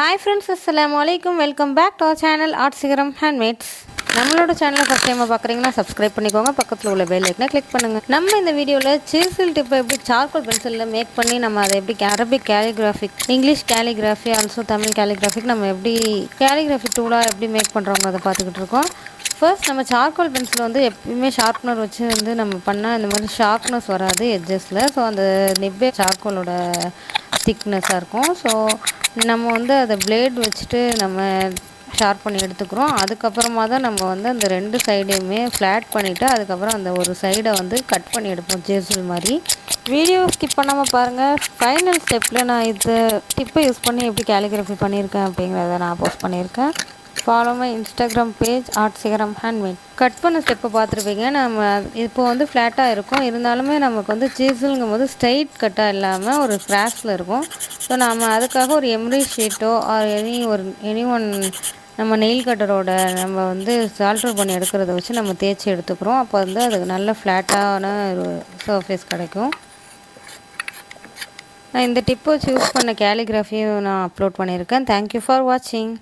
Hi friends, Assalamualaikum. Welcome back to our channel Art Sigaram Handmaids. நம்மளோட சேனலை first time பார்க்குறீங்கன்னா subscribe பண்ணிக்கோங்க, பக்கத்தில் உள்ள பெல் ஐக்கனை கிளிக் பண்ணுங்கள். நம்ம இந்த வீடியோவில் சிசில் டிப்பை எப்படி சார்கோல் பென்சிலில் மேக் பண்ணி நம்ம அதை எப்படி Arabic calligraphic, English calligraphy, also Tamil calligraphic நம்ம எப்படி கேலிகிராஃபி டூலாக எப்படி மேக் பண்ணுறவங்க அதை பார்த்துக்கிட்டு இருக்கோம். ஃபர்ஸ்ட் நம்ம சார்கோல் பென்சில் வந்து எப்பயுமே ஷார்ப்னர் வச்சு வந்து நம்ம பண்ணால் இந்த மாதிரி ஷார்ப்னஸ் வராது எட்ஜஸில். ஸோ அந்த நிப்பே சார்கோலோட திக்னஸாக இருக்கும். ஸோ நம்ம வந்து அதை பிளேட் வச்சுட்டு நம்ம ஷார்ப் பண்ணி எடுத்துக்கிறோம். அதுக்கப்புறமா தான் நம்ம வந்து அந்த ரெண்டு சைடையுமே ஃப்ளாட் பண்ணிவிட்டு அதுக்கப்புறம் அந்த ஒரு சைடை வந்து கட் பண்ணி எடுப்போம் ஜேசில் மாதிரி. வீடியோ ஸ்கிப் பண்ணாமல் பாருங்கள். ஃபைனல் ஸ்டெப்பில் நான் இது டிப்பை யூஸ் பண்ணி எப்படி கேலிகிராஃபி பண்ணியிருக்கேன் அப்படிங்கிறத நான் போஸ்ட் பண்ணியிருக்கேன். Follow my Instagram page art சிகரம் ஹேண்ட்மேட். கட் பண்ண ஸ்டெப்பை பார்த்துருப்பீங்க. நம்ம இப்போ வந்து ஃப்ளாட்டாக இருக்கும், இருந்தாலுமே நமக்கு வந்து சீசலுங்கும் போது ஸ்ட்ரைட் கட்டாக இல்லாமல் ஒரு கிராஸில் இருக்கும். ஸோ நம்ம அதுக்காக ஒரு Emery Shito or any one நம்ம நெயில் கட்டரோட நம்ம வந்து சால்டர் பண்ணி எடுக்கிறத வச்சு நம்ம தேய்ச்சி எடுத்துக்கிறோம். அப்போ வந்து அதுக்கு நல்ல ஃப்ளாட்டான ஒரு சர்ஃபேஸ் கிடைக்கும். நான் இந்த டிப்பை வச்சு யூஸ் பண்ண கேலிகிராஃபியும் நான் அப்லோட் பண்ணியிருக்கேன். தேங்க்யூ ஃபார் வாட்சிங்.